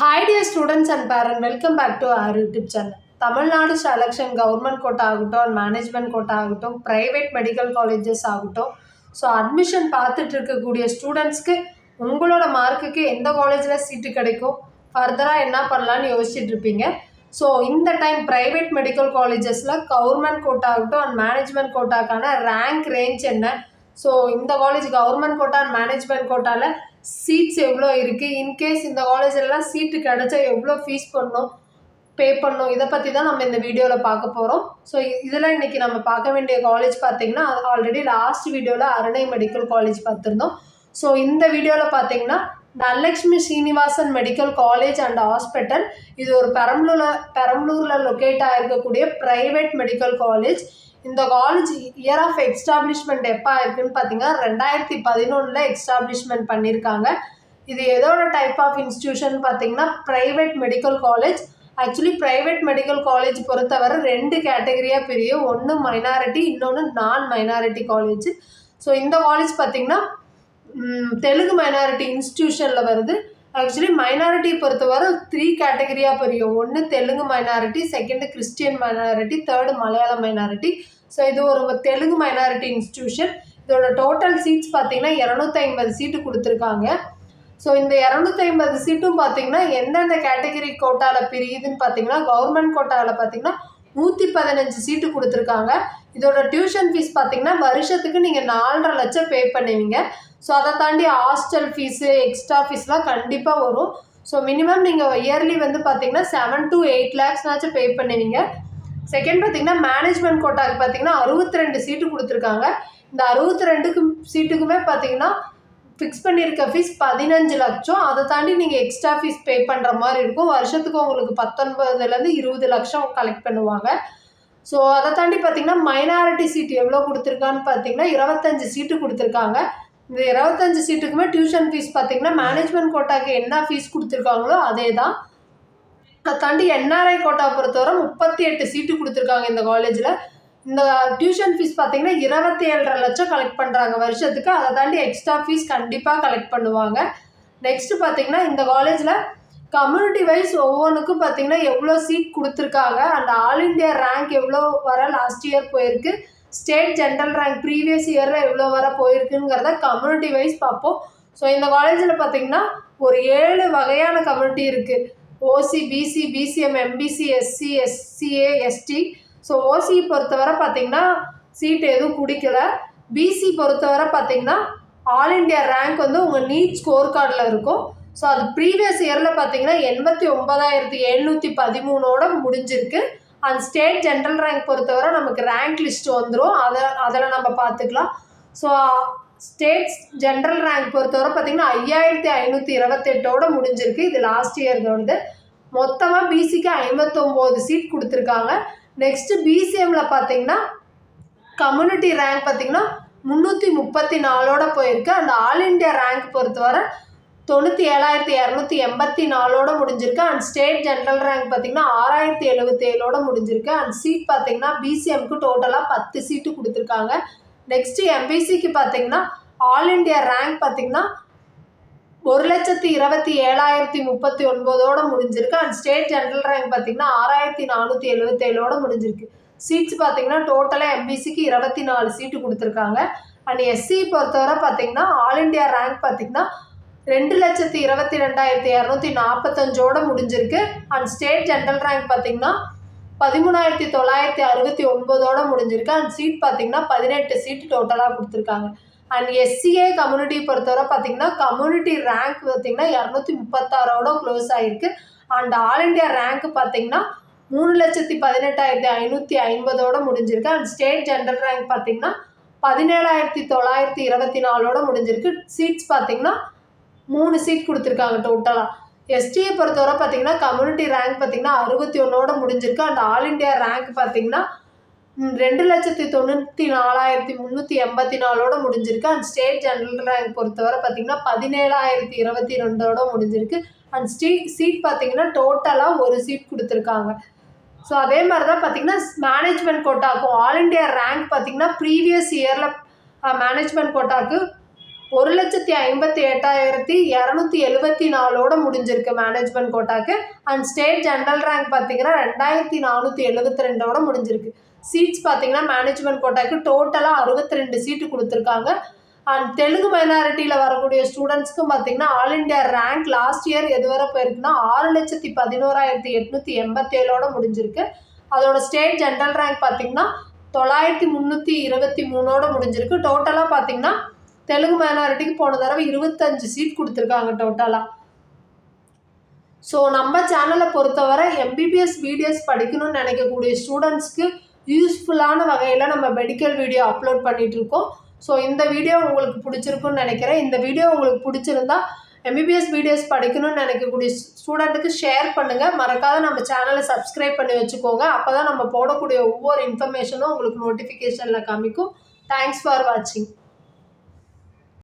Hi dear students and parents, welcome back to our YouTube channel. Tamil Nadu selection government quota ஆகட்டும், management quota ஆகட்டும், private medical colleges ஆகட்டும், so admission பார்த்துட்டு இருக்கக்கூடிய ஸ்டூடெண்ட்ஸ்க்கு உங்களோட மார்க்குக்கு எந்த காலேஜில் சீட்டு கிடைக்கும், ஃபர்தராக என்ன பண்ணலான்னு யோசிச்சுட்டு இருப்பீங்க. ஸோ இந்த டைம் ப்ரைவேட் மெடிக்கல் காலேஜஸில் கவர்மெண்ட் கோட்டா ஆகட்டும் அண்ட் மேனேஜ்மெண்ட் கோட்டாக்கான ரேங்க் ரேஞ்ச் என்ன, ஸோ இந்த college government quota and management கோட்டாவில் சீட்ஸ் எவ்வளோ இருக்குது, இன்கேஸ் இந்த காலேஜெல்லாம் சீட்டு கிடச்சா எவ்வளோ ஃபீஸ் பண்ணணும், பே பண்ணணும், இதை பற்றி தான் நம்ம இந்த வீடியோவில் பார்க்க போகிறோம். ஸோ இதெல்லாம் இன்றைக்கி நம்ம பார்க்க வேண்டிய காலேஜ் பார்த்திங்கன்னா ஆல்ரெடி லாஸ்ட் வீடியோவில் அருணை மெடிக்கல் காலேஜ் பார்த்துருந்தோம். ஸோ இந்த வீடியோவில் பார்த்திங்கன்னா Dhanalakshmi Srinivasan medical college and hospital, இது ஒரு பெரம்பலூரில் லொக்கேட் ஆகிருக்கக்கூடிய ப்ரைவேட் மெடிக்கல் காலேஜ். இந்த காலேஜ் இயர் ஆஃப் எக்ஸ்டாப்ளிஷ்மெண்ட் எப்போ ஆயிருக்குன்னு பார்த்தீங்கன்னா 2011 எக்ஸ்டாப்ளிஷ்மெண்ட் பண்ணியிருக்காங்க. இது எதோட டைப் ஆஃப் இன்ஸ்டியூஷன் பார்த்தீங்கன்னா private medical college. Actually private medical college பொறுத்தவரை 2 கேட்டகரியாக பிரியும், ஒன்று மைனாரிட்டி, இன்னொன்று நான் மைனாரிட்டி காலேஜ். ஸோ இந்த காலேஜ் பார்த்திங்கன்னா தெலுங்கு மைனாரிட்டி இன்ஸ்டியூஷனில் வருது. ஆக்சுவலி மைனாரிட்டியை பொறுத்தவரை 3 கேட்டகரியாக பிரியும், ஒன்று Telugu minority, second Christian minority, third Malayalam minority. So இது ஒரு தெலுங்கு மைனாரிட்டி இன்ஸ்டியூஷன். இதோட டோட்டல் சீட்ஸ் பார்த்திங்கன்னா 250 சீட்டு கொடுத்துருக்காங்க. ஸோ இந்த 250 சீட்டும் பார்த்திங்கன்னா எந்தெந்த கேட்டகரி கோட்டாவில் பிரியுதுன்னு பார்த்திங்கன்னா கவர்மெண்ட் கோட்டாவில் பார்த்திங்கன்னா 115 சீட்டு கொடுத்துருக்காங்க. இதோட டியூஷன் ஃபீஸ் பார்த்திங்கன்னா வருஷத்துக்கு நீங்கள் 4.5 லட்சம் பே பண்ணுவீங்க. ஸோ அதை தாண்டி ஹாஸ்டல் ஃபீஸு எக்ஸ்ட்ரா ஃபீஸ்லாம் கண்டிப்பாக வரும். ஸோ மினிமம் நீங்கள் இயர்லி வந்து பார்த்திங்கன்னா 7 to 8 lakhsனாச்சும் பே பண்ணுவீங்க. செகண்ட் பார்த்திங்கன்னா மேனேஜ்மெண்ட் கோட்டாவுக்கு பார்த்திங்கன்னா 62 சீட்டு கொடுத்துருக்காங்க. இந்த 62 சீட்டுக்குமே பார்த்திங்கன்னா ஃபிக்ஸ் பண்ணியிருக்க ஃபீஸ் 15 லட்சம். அதை தாண்டி நீங்கள் எக்ஸ்ட்ரா ஃபீஸ் பே பண்ணுற மாதிரி இருக்கும். வருஷத்துக்கு உங்களுக்கு 19 to 20 லட்சம் கலெக்ட் பண்ணுவாங்க. ஸோ அதை தாண்டி பார்த்திங்கன்னா மைனாரிட்டி சீட்டு எவ்வளோ கொடுத்துருக்கான்னு பார்த்திங்கன்னா 25 சீட்டு கொடுத்துருக்காங்க. இந்த 25 சீட்டுக்குமே டியூஷன் ஃபீஸ் பார்த்திங்கன்னா மேனேஜ்மெண்ட் கோட்டாக்கு என்ன ஃபீஸ் கொடுத்துருக்காங்களோ அதே தான். அதை தாண்டி என்ஆர்ஐ கோட்டா பொறுத்தவரை 38 சீட்டு கொடுத்துருக்காங்க இந்த காலேஜில். இந்த டியூஷன் ஃபீஸ் பார்த்திங்கன்னா 27.5 லட்சம் கலெக்ட் பண்ணுறாங்க வருஷத்துக்கு. அதை தாண்டி எக்ஸ்ட்ரா ஃபீஸ் கண்டிப்பாக கலெக்ட் பண்ணுவாங்க. நெக்ஸ்ட்டு பார்த்திங்கன்னா இந்த காலேஜில் கம்யூனிட்டி வைஸ் ஒவ்வொன்றுக்கும் பார்த்திங்கன்னா எவ்வளோ சீட் கொடுத்துருக்காங்க, அந்த ஆல் இண்டியா ரேங்க் எவ்வளோ வர லாஸ்ட் இயர் போயிருக்கு, ஸ்டேட் ஜென்ரல் ரேங்க் ப்ரீவியஸ் இயரில் எவ்வளோ வர போயிருக்குங்கிறத கம்யூனிட்டி வைஸ் பார்ப்போம். ஸோ இந்த காலேஜில் பார்த்திங்கன்னா ஒரு 7 வகையான கம்யூனிட்டி இருக்குது. OC, BC, BCM, MBC, SC, SCA, ST. So OC பொறுத்தவரை பார்த்திங்கன்னா சீட் எதுவும் குடிக்கல. பிசி பொறுத்தவரை பார்த்திங்கன்னா ஆல் இண்டியா ரேங்க் வந்து உங்கள் நீட் ஸ்கோர் கார்டில் இருக்கும். ஸோ அது ப்ரீவியஸ் இயரில் பார்த்திங்கன்னா 89,713 முடிஞ்சிருக்கு. அந்த ஸ்டேட் ஜென்ரல் ரேங்க் பொறுத்தவரை நமக்கு ரேங்க் லிஸ்ட் வந்துடும், அதில் நம்ம பார்த்துக்கலாம். ஸோ ஸ்டேட் ஜென்ரல் ரேங்க் பொறுத்தவரை பார்த்திங்கன்னா 5,528 முடிஞ்சிருக்கு. இது லாஸ்ட் இயர்தோடது. மொத்தமாக பிசிக்கு 59 சீட் கொடுத்துருக்காங்க. நெக்ஸ்ட்டு பிசிஎம்மில் பார்த்திங்கன்னா கம்யூனிட்டி ரேங்க் பார்த்திங்கன்னா 334 போயிருக்கு. அந்த ஆல் இண்டியா ரேங்க் பொறுத்தவரை 97,284 முடிஞ்சிருக்கு. அண்ட் ஸ்டேட் ஜென்ரல் ரேங்க் பார்த்திங்கன்னா 6,077 முடிஞ்சிருக்கு. அண்ட் சீட் பார்த்திங்கன்னா பிசிஎம்க்கு டோட்டலாக 10 சீட்டு கொடுத்துருக்காங்க. நெக்ஸ்ட்டு எம்பிசிக்கு பார்த்திங்கன்னா ஆல் இண்டியா ரேங்க் பார்த்திங்கன்னா 1,27,039 முடிஞ்சிருக்கு. அண்ட் ஸ்டேட் ஜென்ரல் ரேங்க் பார்த்திங்கன்னா 6,477 முடிஞ்சிருக்கு. சீட்ஸ் பார்த்திங்கன்னா டோட்டலாக எம்பிசிக்கு 24 சீட்டு கொடுத்துருக்காங்க. அண்ட் எஸ்சி பொறுத்தவரை பார்த்திங்கன்னா ஆல் இண்டியா ரேங்க் பார்த்திங்கன்னா 2,22,245 முடிஞ்சிருக்கு. அண்ட் ஸ்டேட் ஜென்ரல் ரேங்க் பார்த்திங்கன்னா 13,969 முடிஞ்சிருக்கு. அண்ட் சீட் பார்த்திங்கன்னா 18 சீட்டு டோட்டலாக கொடுத்துருக்காங்க. அண்ட் எஸ்சிஏ கம்யூனிட்டி பொறுத்தவரை பார்த்திங்கன்னா கம்யூனிட்டி ரேங்க் பார்த்திங்கன்னா 236 க்ளோஸ் ஆகிருக்கு. அண்ட் ஆல் இண்டியா ரேங்க் பார்த்திங்கன்னா 3,18,550 முடிஞ்சிருக்கு. அண்ட் ஸ்டேட் ஜென்ரல் ரேங்க் பார்த்திங்கன்னா 17,924 முடிஞ்சிருக்கு. சீட்ஸ் பார்த்திங்கன்னா 3 சீட் கொடுத்துருக்காங்க டோட்டலாக. எஸ்டியை பொறுத்தவரை பார்த்திங்கன்னா கம்யூனிட்டி ரேங்க் பார்த்திங்கன்னா 61 முடிஞ்சிருக்கு. அண்ட் ஆல் இண்டியா ரேங்க் பார்த்திங்கன்னா 2,94,384 முடிஞ்சிருக்கு. அண்ட் ஸ்டேட் ஜென்ரல் ரேங்க் பொறுத்தவரை பார்த்திங்கன்னா 17,022 முடிஞ்சிருக்கு. அண்ட் சீட் பார்த்திங்கன்னா டோட்டலாக 1 சீட் கொடுத்துருக்காங்க. ஸோ அதே மாதிரி தான் பார்த்திங்கன்னா மேனேஜ்மெண்ட் கோட்டாக்கும் ஆல் இண்டியா ரேங்க் பார்த்திங்கன்னா ப்ரீவியஸ் இயரில் மேனேஜ்மெண்ட் கோட்டாக்கு 1,58,274 முடிஞ்சிருக்கு மேனேஜ்மெண்ட் கோட்டாக்கு. அண்ட் ஸ்டேட் ஜென்ரல் ரேங்க் பார்த்தீங்கன்னா 2,472 முடிஞ்சிருக்கு. சீட்ஸ் பார்த்தீங்கன்னா மேனேஜ்மெண்ட் கோட்டாக்கு டோட்டலாக 62 சீட்டு கொடுத்துருக்காங்க. அண்ட் தெலுங்கு மைனாரிட்டியில் வரக்கூடிய ஸ்டூடெண்ட்ஸ்க்கும் பார்த்தீங்கன்னா all India rank last year எதுவரை போயிருக்குன்னா 6,11,887 முடிஞ்சிருக்கு. அதோட ஸ்டேட் ஜென்ரல் ரேங்க் பார்த்தீங்கன்னா 9,323 முடிஞ்சிருக்கு. டோட்டலாக பார்த்தீங்கன்னா தெலுங்கு மைனாரிட்டிக்கு போன தடவை 25 சீட் கொடுத்துருக்காங்க டோட்டலாக. ஸோ நம்ம சேனலை பொறுத்தவரை எம்பிபிஎஸ் பிடிஎஸ் படிக்கணும்னு நினைக்கக்கூடிய ஸ்டூடெண்ட்ஸ்க்கு யூஸ்ஃபுல்லான வகையில் நம்ம மெடிக்கல் வீடியோ அப்லோட் பண்ணிகிட்ருக்கோம். ஸோ இந்த வீடியோ உங்களுக்கு பிடிச்சிருக்குன்னு நினைக்கிறேன். இந்த வீடியோ உங்களுக்கு பிடிச்சிருந்தா எம்பிபிஎஸ் பிடிஎஸ் படிக்கணும்னு நினைக்கக்கூடிய ஸ்டூடெண்ட்டுக்கு ஷேர் பண்ணுங்கள். மறக்காத நம்ம சேனலை சப்ஸ்கிரைப் பண்ணி வச்சுக்கோங்க. அப்போ தான் நம்ம போடக்கூடிய ஒவ்வொரு இன்ஃபர்மேஷனும் உங்களுக்கு நோட்டிஃபிகேஷனில் காமிக்கும். தேங்க்ஸ் ஃபார் வாட்சிங்.